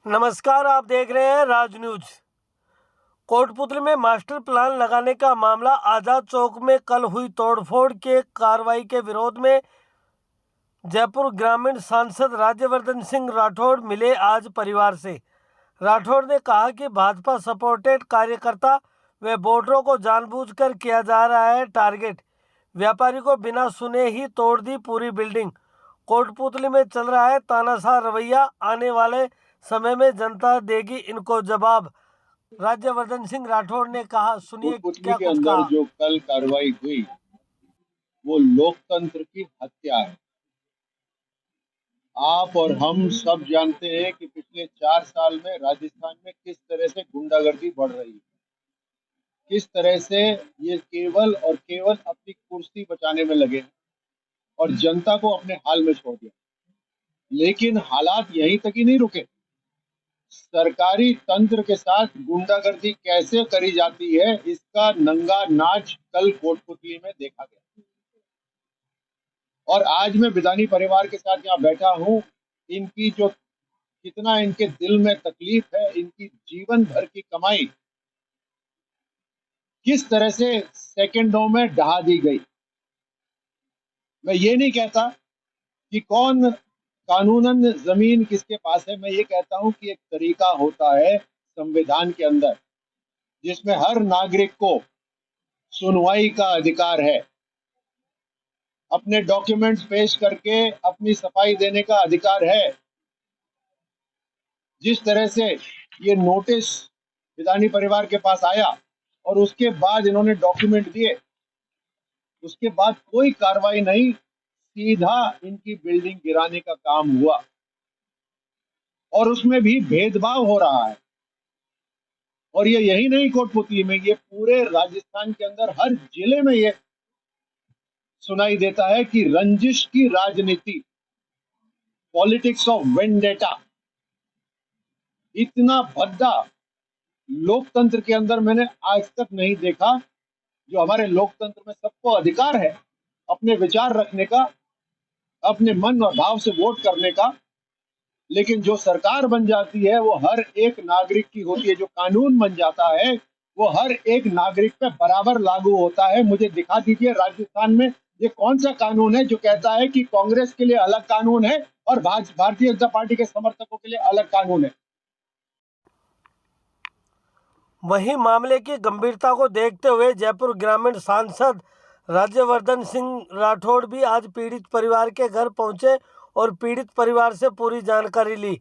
नमस्कार, आप देख रहे हैं राज न्यूज। कोटपुतली में मास्टर प्लान लगाने का मामला आजाद चौक में कल हुई तोड़फोड़ के कार्रवाई के विरोध में जयपुर ग्रामीण सांसद राज्यवर्धन सिंह राठौड़ मिले आज परिवार से। राठौड़ ने कहा कि भाजपा सपोर्टेड कार्यकर्ता व वोटरों को जानबूझकर किया जा रहा है टारगेट। व्यापारी को बिना सुने ही तोड़ दी पूरी बिल्डिंग। कोटपुतली में चल रहा है तानाशाह रवैया, आने वाले समय में जनता देगी इनको जवाब। राज्यवर्धन सिंह राठौड़ ने कहा, सुनिए कोटपुतली क्या के कुछ अंदर कहा। जो कल कार्रवाई हुई वो लोकतंत्र की हत्या है। आप और हम सब जानते हैं कि पिछले 4 साल में राजस्थान में किस तरह से गुंडागर्दी बढ़ रही है, किस तरह से ये केवल और केवल अपनी कुर्सी बचाने में लगे हैं और जनता को अपने हाल में छोड़ दिया। लेकिन हालात यहीं तक ही नहीं रुके। सरकारी तंत्र के साथ गुंडागर्दी कैसे करी जाती है, इसका नंगा नाच कल कोटपुतली में देखा गया। और आज मैं बिदानी परिवार के साथ यहाँ बैठा हूँ। इनकी जो कितना इनके दिल में तकलीफ है, इनकी जीवन भर की कमाई किस तरह से सेकंडों में ढहा दी गई। मैं ये नहीं कहता कि कौन कानूनन जमीन किसके पास है। मैं ये कहता हूँ कि एक तरीका होता है संविधान के अंदर जिसमें हर नागरिक को सुनवाई का अधिकार है, अपने डॉक्यूमेंट्स पेश करके अपनी सफाई देने का अधिकार है। जिस तरह से ये नोटिस बिदानी परिवार के पास आया और उसके बाद इन्होंने डॉक्यूमेंट दिए, उसके बाद कोई कार्रवाई नहीं, सीधा इनकी बिल्डिंग गिराने का काम हुआ। और उसमें भी भेदभाव हो रहा है। और ये यही नहीं कोटपुतली में, ये पूरे राजस्थान के अंदर हर जिले में ये सुनाई देता है कि रंजिश की राजनीति, पॉलिटिक्स ऑफ वेंडेटा। इतना भद्दा लोकतंत्र के अंदर मैंने आज तक नहीं देखा। जो हमारे लोकतंत्र में सबको अधिकार है अपने विचार रखने का, अपने मन और भाव से वोट करने का, लेकिन जो सरकार बन जाती है वो हर एक नागरिक की होती है। जो कानून बन जाता है वो हर एक नागरिक पे बराबर लागू होता है। मुझे दिखा दीजिए राजस्थान में ये कौन सा कानून है जो कहता है कि कांग्रेस के लिए अलग कानून है और भारतीय जनता पार्टी के समर्थकों के लिए अलग कानून है। वहीं मामले की गंभीरता को देखते हुए जयपुर ग्रामीण सांसद राज्यवर्धन सिंह राठौड़ भी आज पीड़ित परिवार के घर पहुंचे और पीड़ित परिवार से पूरी जानकारी ली।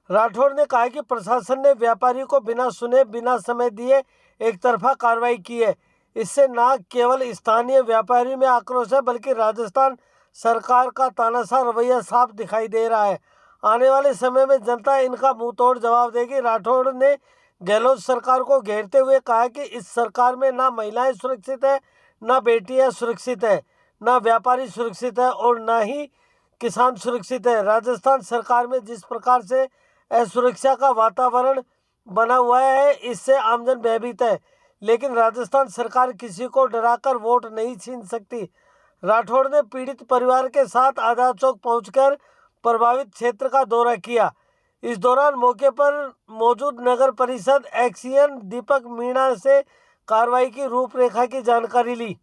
राठौड़ ने कहा कि प्रशासन ने व्यापारी को बिना सुने, बिना समय दिए एक तरफा कार्रवाई की है। इससे न केवल स्थानीय व्यापारी में आक्रोश है, बल्कि राजस्थान सरकार का तानाशाह रवैया साफ दिखाई दे रहा है। आने वाले समय में जनता इनका मुंह तोड़ जवाब देगी। राठौड़ ने गहलोत सरकार को घेरते हुए कहा कि इस सरकार में ना महिलाएं सुरक्षित है, ना बेटियां सुरक्षित है, ना व्यापारी सुरक्षित है और ना ही किसान सुरक्षित है। राजस्थान सरकार में जिस प्रकार से असुरक्षा का वातावरण बना हुआ है, इससे आमजन भयभीत है, लेकिन राजस्थान सरकार किसी को डराकर वोट नहीं छीन सकती। राठौड़ ने पीड़ित परिवार के साथ आजाद चौक पहुंचकर प्रभावित क्षेत्र का दौरा किया। इस दौरान मौके पर मौजूद नगर परिषद एक्सियन दीपक मीणा से कार्रवाई की रूपरेखा की जानकारी ली।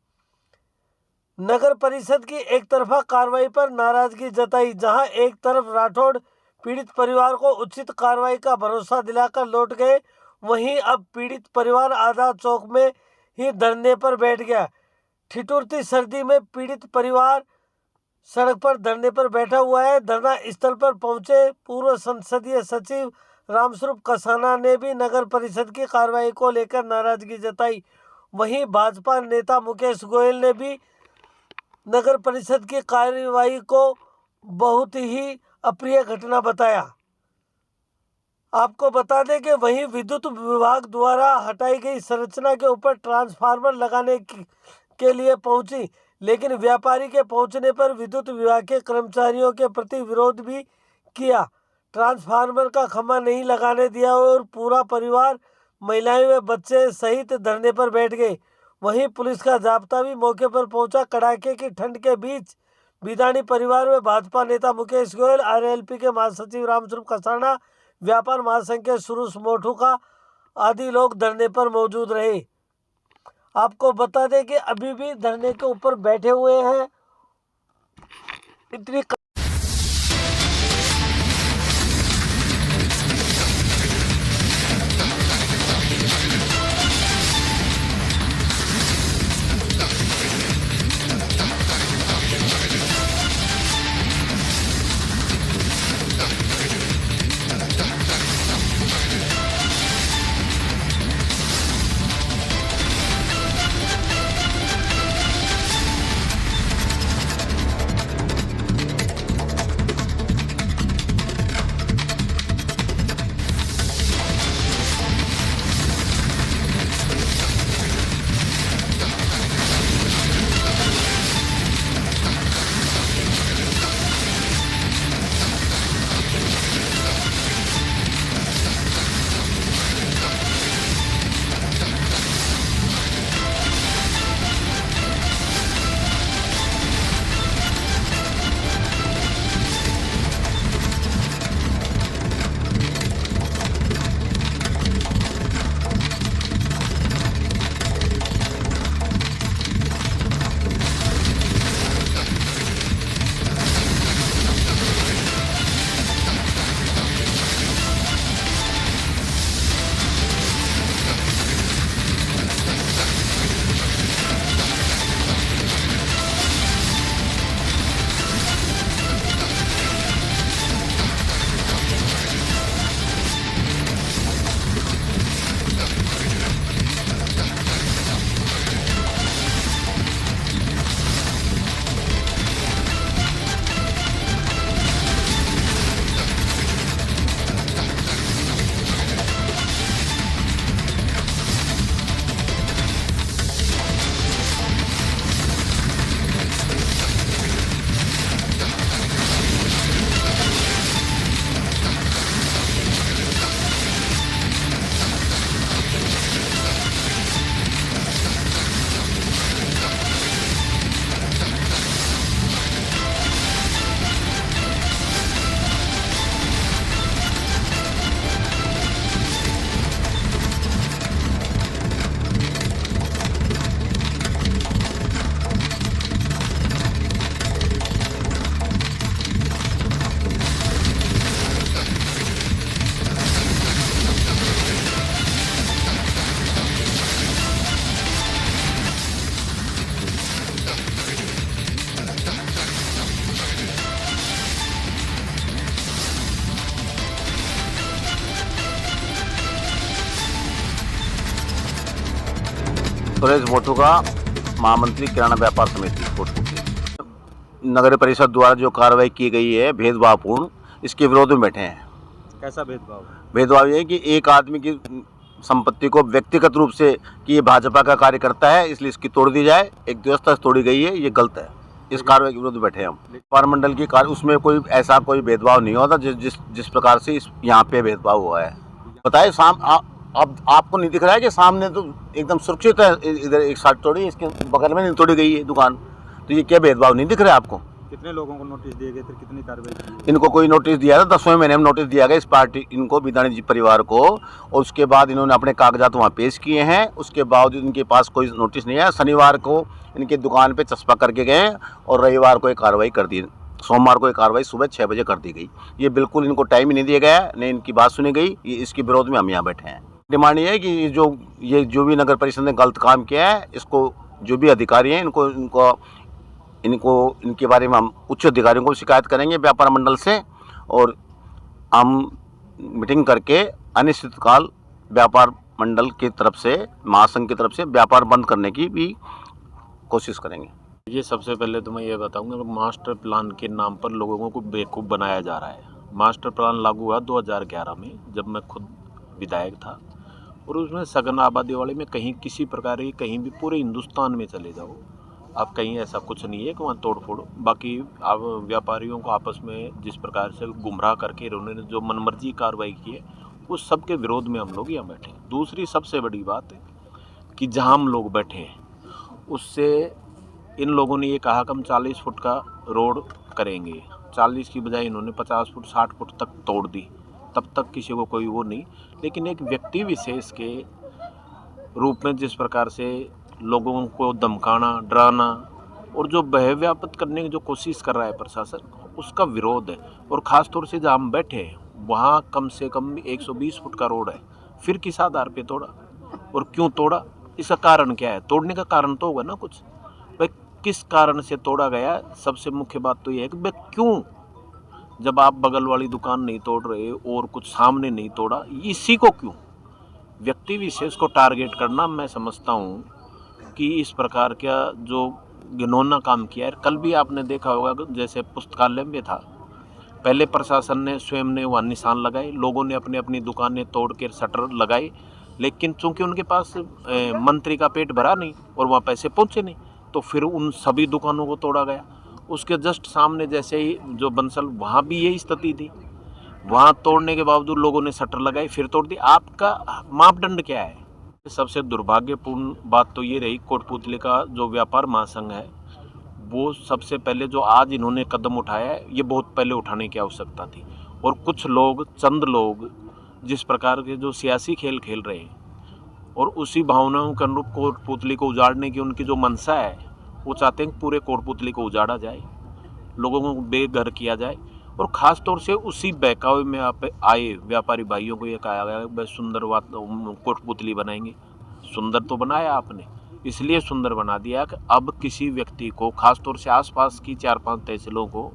नगर परिषद की एक तरफा कार्रवाई पर नाराजगी जताई। जहां एक तरफ राठौड़ पीड़ित परिवार को उचित कार्रवाई का भरोसा दिलाकर लौट गए, वहीं अब पीड़ित परिवार आजाद चौक में ही धरने पर बैठ गया। ठिठुरती सर्दी में पीड़ित परिवार सड़क पर धरने पर बैठा हुआ है। धरना स्थल पर पहुंचे पूर्व संसदीय सचिव रामस्वरूप कसाना ने भी नगर परिषद की कार्रवाई को लेकर नाराजगी जताई। वहीं भाजपा नेता मुकेश गोयल ने भी नगर परिषद की कार्रवाई को बहुत ही अप्रिय घटना बताया। आपको बता दें कि वहीं विद्युत विभाग द्वारा हटाई गई संरचना के ऊपर ट्रांसफार्मर लगाने के लिए पहुंची, लेकिन व्यापारी के पहुंचने पर विद्युत विभाग के कर्मचारियों के प्रति विरोध भी किया। ट्रांसफार्मर का खंभा नहीं लगाने दिया और पूरा परिवार, महिलाएं व बच्चे सहित धरने पर बैठ गए। वहीं पुलिस का जाब्ता भी मौके पर पहुंचा। कड़ाके की ठंड के बीच बिदानी परिवार में भाजपा नेता मुकेश गोयल, आरएलपी के महासचिव रामस्वरूप कसाना, व्यापार महासंघ के सुरेश मोठुका आदि लोग धरने पर मौजूद रहे। आपको बता दें कि अभी भी धरने के ऊपर बैठे हुए हैं। इतनी सुरेश मोठुका, महामंत्री किराना व्यापार समिति कोटपुतली। नगर परिषद द्वारा जो कार्रवाई की गई है भेदभावपूर्ण, इसके विरोध में बैठे हैं। कैसा भेदभाव? भेदभाव ये है कि एक आदमी की संपत्ति को व्यक्तिगत रूप से कि ये भाजपा का कार्यकर्ता है इसलिए इसकी तोड़ दी जाए, एक व्यवस्था तोड़ी गई है, ये गलत है। इस कार्रवाई के विरोध में बैठे हैं हम। व्यापार मंडल की कार्य उसमें कोई ऐसा कोई भेदभाव नहीं होता जिस प्रकार से इस यहाँ पे भेदभाव हुआ है। बताए अब आपको नहीं दिख रहा है कि सामने तो एकदम सुरक्षित है, इधर एक साइड तोड़ी, इसके बगल में नहीं तोड़ी गई है दुकान, तो ये क्या भेदभाव नहीं दिख रहा है आपको? कितने लोगों को नोटिस दिए गए थे, कितनी कार्रवाई की? इनको कोई नोटिस दिया था, 10वें महीने में नोटिस दिया गया इस पार्टी इनको बिदानी जी परिवार को, और उसके बाद इन्होंने अपने कागजात वहाँ पेश किए हैं। उसके बावजूद इनके पास कोई नोटिस नहीं है। शनिवार को इनकी दुकान पे चस्पा करके गए और रविवार को एक कार्रवाई कर दी, सोमवार को एक कार्रवाई सुबह 6 बजे कर दी गई। ये बिल्कुल इनको टाइम ही नहीं दिया गया, नहीं इनकी बात सुनी गई। ये इसके विरोध में हम यहाँ बैठे हैं। डिमांड ये है कि ये जो भी नगर परिषद ने गलत काम किया है, इसको जो भी अधिकारी हैं इनको इनके बारे में हम उच्च अधिकारियों को शिकायत करेंगे व्यापार मंडल से, और हम मीटिंग करके अनिश्चितकाल व्यापार मंडल की तरफ से, महासंघ की तरफ से व्यापार बंद करने की भी कोशिश करेंगे। ये सबसे पहले तो मैं ये बताऊंगा कि मास्टर प्लान के नाम पर लोगों को बेवकूफ़ बनाया जा रहा है। मास्टर प्लान लागू हुआ 2011 में, जब मैं खुद विधायक था, और उसमें सघन आबादी वाले में कहीं किसी प्रकार की, कहीं भी पूरे हिंदुस्तान में चले जाओ आप, कहीं ऐसा कुछ नहीं है कि वहाँ तोड़ फोड़। बाकी आप व्यापारियों को आपस में जिस प्रकार से गुमराह करके उन्होंने जो मनमर्जी कार्रवाई की है, उस सब के विरोध में हम लोग यहाँ बैठे हैं। दूसरी सबसे बड़ी बात है कि जहाँ हम लोग बैठे हैं उससे इन लोगों ने ये कहा कि हम 40 फुट का रोड करेंगे, 40 की बजाय इन्होंने 50 फुट 60 फुट तक तोड़ दी, तब तक किसी को कोई वो नहीं, लेकिन एक व्यक्ति विशेष के रूप में जिस प्रकार से लोगों को धमकाना, डराना और जो भय व्याप्त करने की जो कोशिश कर रहा है प्रशासन, उसका विरोध है। और ख़ास तौर से जहाँ हम बैठे हैं वहाँ कम से कम 120 फुट का रोड है, फिर किस आधार पे तोड़ा और क्यों तोड़ा, इसका कारण क्या है? तोड़ने का कारण तो होगा ना कुछ, भाई किस कारण से तोड़ा गया? सबसे मुख्य बात तो ये है कि भाई क्यों, जब आप बगल वाली दुकान नहीं तोड़ रहे और कुछ सामने नहीं तोड़ा, इसी को क्यों? व्यक्ति विशेष को टारगेट करना मैं समझता हूँ कि इस प्रकार का जो घिनौना काम किया है। कल भी आपने देखा होगा जैसे पुस्तकालय में था, पहले प्रशासन ने स्वयं ने वहाँ निशान लगाए, लोगों ने अपनी अपनी दुकानें तोड़ के शटर लगाए, लेकिन चूंकि उनके पास मंत्री का पेट भरा नहीं और वहाँ पैसे पहुँचे नहीं, तो फिर उन सभी दुकानों को तोड़ा गया। उसके जस्ट सामने जैसे ही जो बंसल, वहाँ भी यही स्थिति थी, वहाँ तोड़ने के बावजूद लोगों ने शटर लगाई, फिर तोड़ दी। आपका मापदंड क्या है? सबसे दुर्भाग्यपूर्ण बात तो ये रही, कोटपुतली का जो व्यापार महासंघ है वो सबसे पहले जो आज इन्होंने कदम उठाया है, ये बहुत पहले उठाने की आवश्यकता थी। और कुछ लोग, चंद लोग जिस प्रकार के जो सियासी खेल खेल रहे हैं और उसी भावनाओं के अनुरूप कोटपुतली को उजाड़ने की उनकी जो मंशा है, वो चाहते हैं कि पूरे कोटपुतली को उजाड़ा जाए, लोगों को बेघर किया जाए। और ख़ास तौर से उसी बहकावे में आप आए व्यापारी भाइयों को ये कहा गया कि भाई सुंदर कोटपुतली बनाएंगे। सुंदर तो बनाया आपने, इसलिए सुंदर बना दिया कि अब किसी व्यक्ति को, ख़ास तौर से आसपास की 4-5 तहसीलों को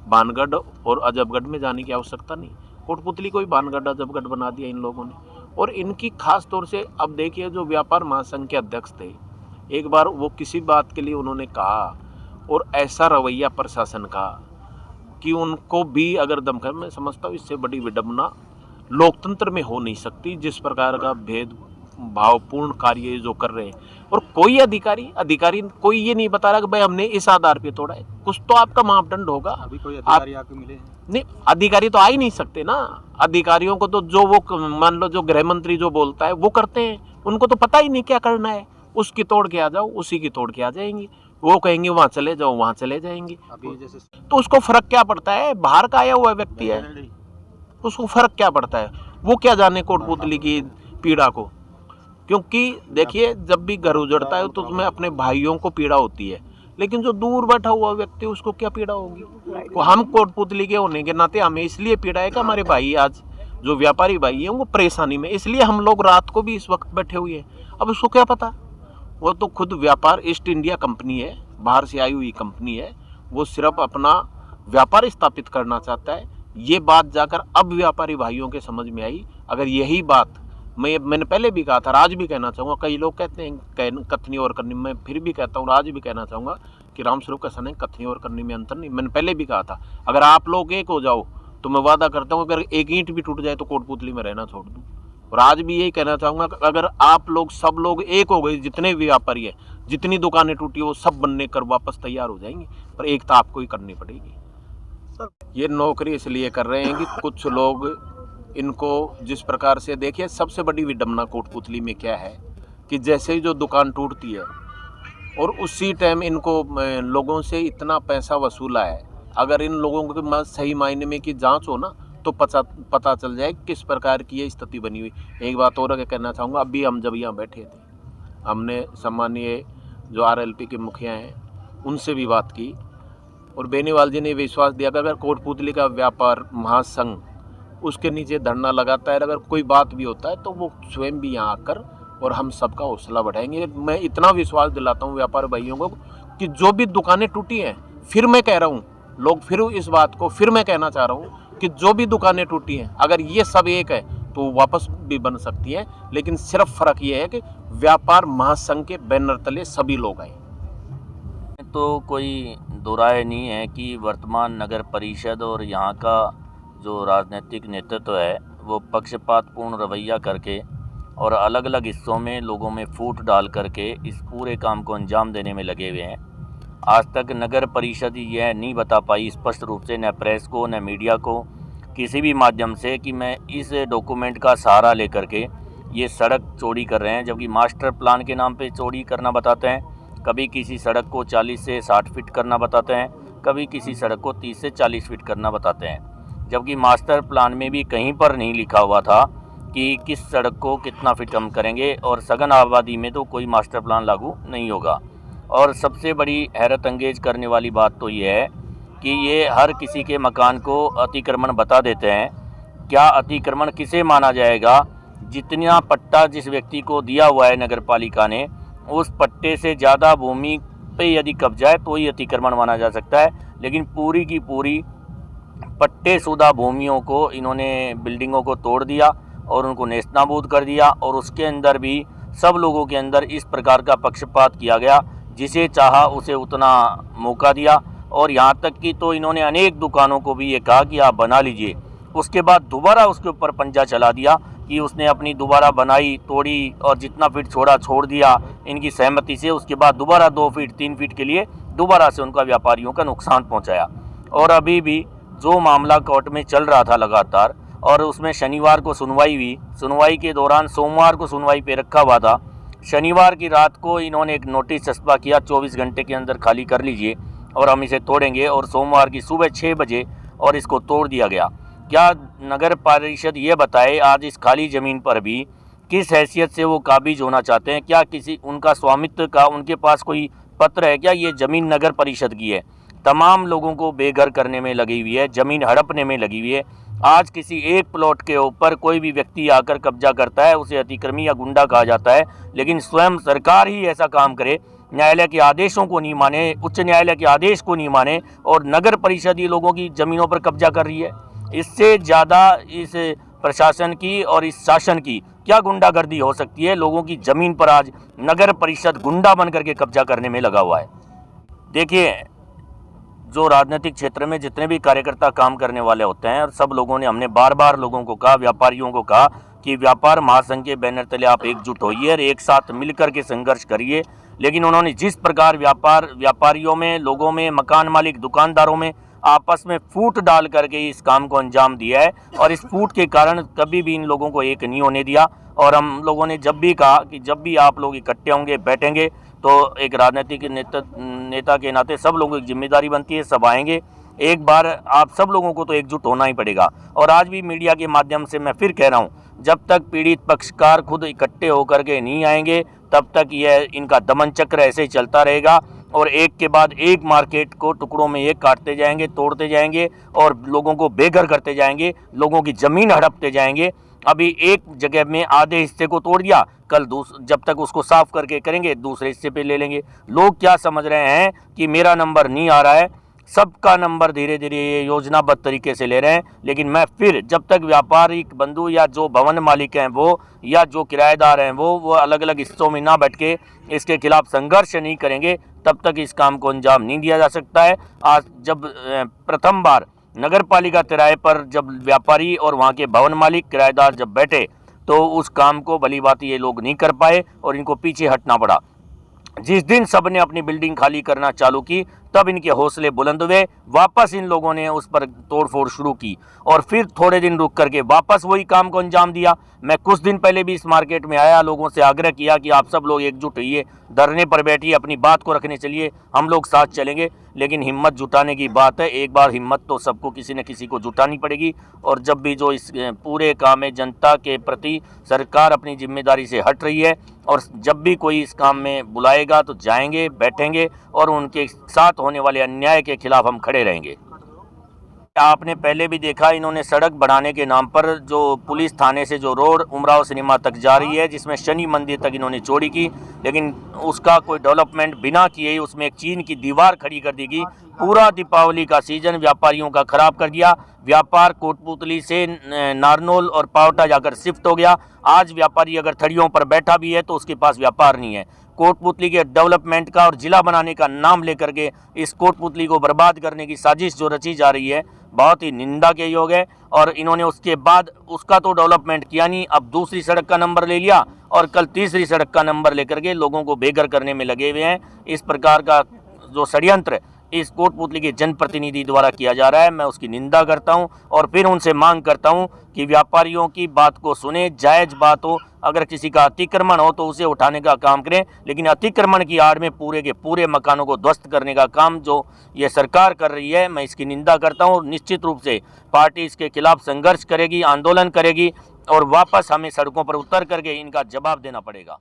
बानगढ़ और अजबगढ़ में जाने की आवश्यकता नहीं, कोटपुतली को ही बानगढ़ अजबगढ़ बना दिया इन लोगों ने। और इनकी खास तौर से अब देखिए, जो व्यापार महासंघ के अध्यक्ष थे, एक बार वो किसी बात के लिए उन्होंने कहा और ऐसा रवैया प्रशासन का कि उनको भी अगर दमखम, मैं समझता हूँ इससे बड़ी विडंबना लोकतंत्र में हो नहीं सकती, जिस प्रकार का भेदभावपूर्ण कार्य जो कर रहे हैं। और कोई अधिकारी कोई ये नहीं बता रहा कि भाई हमने इस आधार पे तोड़ा है, कुछ तो आपका मापदंड होगा। अभी कोई अधिकारी आपको मिले हैं? नहीं, अधिकारी तो आ ही नहीं सकते ना। अधिकारियों को तो जो वो मान लो जो गृह मंत्री जो बोलता है वो करते हैं, उनको तो पता ही नहीं क्या करना है। उसकी तोड़ के आ जाओ, उसी की तोड़ के आ जाएंगी, वो कहेंगे वहाँ चले जाओ, वहाँ चले जाएंगे। अभी जैसे तो उसको फर्क क्या पड़ता है? बाहर का आया हुआ व्यक्ति है, उसको फर्क क्या पड़ता है? वो क्या जाने कोटपुतली की पीड़ा को। क्योंकि देखिए, जब भी घर उजड़ता है तो उसमें अपने भाइयों को पीड़ा होती है, लेकिन जो दूर बैठा हुआ व्यक्ति उसको क्या पीड़ा होगी? तो हम कोटपुतली के होने के नाते हमें इसलिए पीड़ा है कि हमारे भाई आज जो व्यापारी भाई हैं वो परेशानी में, इसलिए हम लोग रात को भी इस वक्त बैठे हुए हैं। अब उसको क्या पता? वो तो खुद व्यापार ईस्ट इंडिया कंपनी है, बाहर से आई हुई कंपनी है, वो सिर्फ अपना व्यापार स्थापित करना चाहता है। ये बात जाकर अब व्यापारी भाइयों के समझ में आई। अगर यही बात मैंने पहले भी कहा था, आज भी कहना चाहूँगा, कई लोग कहते हैं कथनी और करनी, मैं फिर भी कहता हूँ, आज भी कहना चाहूँगा कि रामस्वरूप का सन है, कथनी और करनी में अंतर नहीं। मैंने पहले भी कहा था, अगर आप लोग एक हो जाओ तो मैं वादा करता हूँ अगर एक ईंट भी टूट जाए तो कोटपुतली में रहना छोड़ दूँ। और आज भी यही कहना चाहूँगा कि अगर आप लोग सब लोग एक हो गए, जितने भी व्यापारी हैं, जितनी दुकानें टूटी वो सब बनने कर वापस तैयार हो जाएंगी, पर एकता आपको ही करनी पड़ेगी। ये नौकरी इसलिए कर रहे हैं कि कुछ लोग इनको जिस प्रकार से, देखिए सबसे बड़ी विडंबना कोटपुतली में क्या है कि जैसे ही जो दुकान टूटती है और उसी टाइम इनको लोगों से इतना पैसा वसूला है। अगर इन लोगों के सही मायने में की जांच हो ना तो पता चल जाए किस प्रकार की ये स्थिति बनी हुई। एक बात और कहना चाहूँगा, अभी हम जब यहाँ बैठे थे, हमने सम्मानीय जो RLP के मुखिया हैं उनसे भी बात की और बेनीवाल जी ने विश्वास दिया कि अगर कोटपुतली का व्यापार महासंघ उसके नीचे धरना लगाता है, अगर कोई बात भी होता है तो वो स्वयं भी यहाँ आकर और हम सबका हौसला बढ़ाएंगे। मैं इतना विश्वास दिलाता हूँ व्यापार भाइयों को कि जो भी दुकानें टूटी हैं, फिर मैं कह रहा हूँ, लोग फिर इस बात को फिर मैं कहना चाह रहा हूँ कि जो भी दुकानें टूटी हैं, अगर ये सब एक है तो वापस भी बन सकती हैं, लेकिन सिर्फ फ़र्क ये है कि व्यापार महासंघ के बैनर तले सभी लोग आए। तो कोई दो राय नहीं है कि वर्तमान नगर परिषद और यहाँ का जो राजनीतिक नेतृत्व है वो पक्षपातपूर्ण रवैया करके और अलग अलग हिस्सों में लोगों में फूट डाल करके इस पूरे काम को अंजाम देने में लगे हुए हैं। आज तक नगर परिषद यह नहीं बता पाई स्पष्ट रूप से, न प्रेस को न मीडिया को, किसी भी माध्यम से, कि मैं इस डॉक्यूमेंट का सहारा लेकर के ये सड़क चौड़ी कर रहे हैं, जबकि मास्टर प्लान के नाम पे चौड़ी करना बताते हैं। कभी किसी सड़क को 40 से 60 फीट करना बताते हैं, कभी किसी सड़क को 30 से 40 फीट करना बताते हैं। जबकि मास्टर प्लान में भी कहीं पर नहीं लिखा हुआ था कि किस सड़क को कितना फीट कम करेंगे, और सघन आबादी में तो कोई मास्टर प्लान लागू नहीं होगा। और सबसे बड़ी हैरत अंगेज करने वाली बात तो ये है कि ये हर किसी के मकान को अतिक्रमण बता देते हैं। क्या अतिक्रमण किसे माना जाएगा? जितना पट्टा जिस व्यक्ति को दिया हुआ है नगर पालिका ने, उस पट्टे से ज़्यादा भूमि पे यदि कब्जा है तो ही अतिक्रमण माना जा सकता है। लेकिन पूरी की पूरी पट्टेशुदा भूमियों को इन्होंने बिल्डिंगों को तोड़ दिया और उनको नेस्तनाबूद कर दिया, और उसके अंदर भी सब लोगों के अंदर इस प्रकार का पक्षपात किया गया, जिसे चाहा उसे उतना मौका दिया। और यहाँ तक कि तो इन्होंने अनेक दुकानों को भी ये कहा कि आप बना लीजिए, उसके बाद दोबारा उसके ऊपर पंजा चला दिया कि उसने अपनी दोबारा बनाई, तोड़ी और जितना फीट छोड़ा छोड़ दिया इनकी सहमति से। उसके बाद दोबारा 2 फीट 3 फीट के लिए दोबारा से उनका व्यापारियों का नुकसान पहुंचाया। और अभी भी जो मामला कोर्ट में चल रहा था लगातार, और उसमें शनिवार को सुनवाई हुई, सुनवाई के दौरान सोमवार को सुनवाई पे रखा हुआ था, शनिवार की रात को इन्होंने एक नोटिस चस्पा किया 24 घंटे के अंदर खाली कर लीजिए और हम इसे तोड़ेंगे, और सोमवार की सुबह 6 बजे और इसको तोड़ दिया गया। क्या नगर परिषद ये बताए आज इस खाली ज़मीन पर भी किस हैसियत से वो काबिज होना चाहते हैं? क्या किसी उनका स्वामित्व का उनके पास कोई पत्र है क्या? ये ज़मीन नगर परिषद की है, तमाम लोगों को बेघर करने में लगी हुई है, ज़मीन हड़पने में लगी हुई है। आज किसी एक प्लॉट के ऊपर कोई भी व्यक्ति आकर कब्जा करता है उसे अतिक्रमी या गुंडा कहा जाता है, लेकिन स्वयं सरकार ही ऐसा काम करे, न्यायालय के आदेशों को नहीं माने, उच्च न्यायालय के आदेश को नहीं माने, और नगर परिषद ये लोगों की ज़मीनों पर कब्जा कर रही है। इससे ज़्यादा इस प्रशासन की और इस शासन की क्या गुंडागर्दी हो सकती है? लोगों की ज़मीन पर आज नगर परिषद गुंडा बन करके कब्जा करने में लगा हुआ है। देखिए, जो राजनीतिक क्षेत्र में जितने भी कार्यकर्ता काम करने वाले होते हैं, और सब लोगों ने, हमने बार बार लोगों को कहा, व्यापारियों को कहा कि व्यापार महासंघ के बैनर तले आप एकजुट होइए और एक साथ मिलकर के संघर्ष करिए। लेकिन उन्होंने जिस प्रकार व्यापारियों में, लोगों में, मकान मालिक, दुकानदारों में आपस में फूट डाल करके इस काम को अंजाम दिया है, और इस फूट के कारण कभी भी इन लोगों को एक नहीं होने दिया। और हम लोगों ने जब भी कहा कि जब भी आप लोग इकट्ठे होंगे, बैठेंगे, तो एक राजनीतिक नेता के नाते सब लोगों की जिम्मेदारी बनती है, सब आएंगे। एक बार आप सब लोगों को तो एकजुट होना ही पड़ेगा। और आज भी मीडिया के माध्यम से मैं फिर कह रहा हूँ, जब तक पीड़ित पक्षकार खुद इकट्ठे होकर के नहीं आएंगे, तब तक यह इनका दमन चक्र ऐसे ही चलता रहेगा, और एक के बाद एक मार्केट को टुकड़ों में एक काटते जाएंगे, तोड़ते जाएंगे, और लोगों को बेघर करते जाएंगे, लोगों की ज़मीन हड़पते जाएंगे। अभी एक जगह में आधे हिस्से को तोड़ दिया, कल जब तक उसको साफ करके करेंगे दूसरे हिस्से पे ले लेंगे। लोग क्या समझ रहे हैं कि मेरा नंबर नहीं आ रहा है, सबका नंबर धीरे धीरे ये योजनाबद्ध तरीके से ले रहे हैं। लेकिन मैं फिर, जब तक व्यापारिक बंधु या जो भवन मालिक हैं वो, या जो किराएदार हैं वो अलग अलग हिस्सों में ना बैठ के इसके खिलाफ संघर्ष नहीं करेंगे, तब तक इस काम को अंजाम नहीं दिया जा सकता है। आज जब प्रथम बार नगर पालिका तिराए पर जब व्यापारी और वहाँ के भवन मालिक, किराएदार जब बैठे, तो उस काम को भली बात ये लोग नहीं कर पाए और इनको पीछे हटना पड़ा। जिस दिन सब ने अपनी बिल्डिंग खाली करना चालू की, तब इनके हौसले बुलंद हुए, वापस इन लोगों ने उस पर तोड़फोड़ शुरू की, और फिर थोड़े दिन रुक करके वापस वही काम को अंजाम दिया। मैं कुछ दिन पहले भी इस मार्केट में आया, लोगों से आग्रह किया कि आप सब लोग एकजुट होइए, धरने पर बैठिए, अपनी बात को रखने चलिए, हम लोग साथ चलेंगे। लेकिन हिम्मत जुटाने की बात है, एक बार हिम्मत तो सबको किसी न किसी को जुटानी पड़ेगी। और जब भी जो इस पूरे काम में जनता के प्रति सरकार अपनी जिम्मेदारी से हट रही है, और जब भी कोई इस काम में बुलाएगा तो जाएंगे, बैठेंगे, और उनके साथ होने वाले अन्याय के खिलाफ हम खड़े रहेंगे। आपने पहले भी देखा, इन्होंने सड़क बढ़ाने के नाम पर जो पुलिस थाने से जो रोड उमराव सिनेमा तक जा रही है, जिसमें शनि मंदिर तक इन्होंने चौड़ी की, लेकिन उसका कोई डेवलपमेंट बिना किए उसमें एक चीन की दीवार खड़ी कर दी गई। पूरा दीपावली का सीजन व्यापारियों का खराब कर दिया। व्यापार कोटपुतली से नारनौल और पावटा जाकर शिफ्ट हो गया। आज व्यापारी अगर थड़ियों पर बैठा भी है तो उसके पास व्यापार नहीं है। कोटपुतली के डेवलपमेंट का और जिला बनाने का नाम लेकर के इस कोटपुतली को बर्बाद करने की साजिश जो रची जा रही है, बहुत ही निंदा के योग है। और इन्होंने उसके बाद उसका तो डेवलपमेंट किया नहीं, अब दूसरी सड़क का नंबर ले लिया और कल तीसरी सड़क का नंबर लेकर के लोगों को बेघर करने में लगे हुए हैं। इस प्रकार का जो षड्यंत्र इस कोटपुतली के जनप्रतिनिधि द्वारा किया जा रहा है, मैं उसकी निंदा करता हूं और फिर उनसे मांग करता हूं कि व्यापारियों की बात को सुने, जायज़ बात हो, अगर किसी का अतिक्रमण हो तो उसे उठाने का काम करें, लेकिन अतिक्रमण की आड़ में पूरे के पूरे मकानों को ध्वस्त करने का काम जो ये सरकार कर रही है, मैं इसकी निंदा करता हूं और निश्चित रूप से पार्टी इसके खिलाफ संघर्ष करेगी, आंदोलन करेगी और वापस हमें सड़कों पर उतर करके इनका जवाब देना पड़ेगा।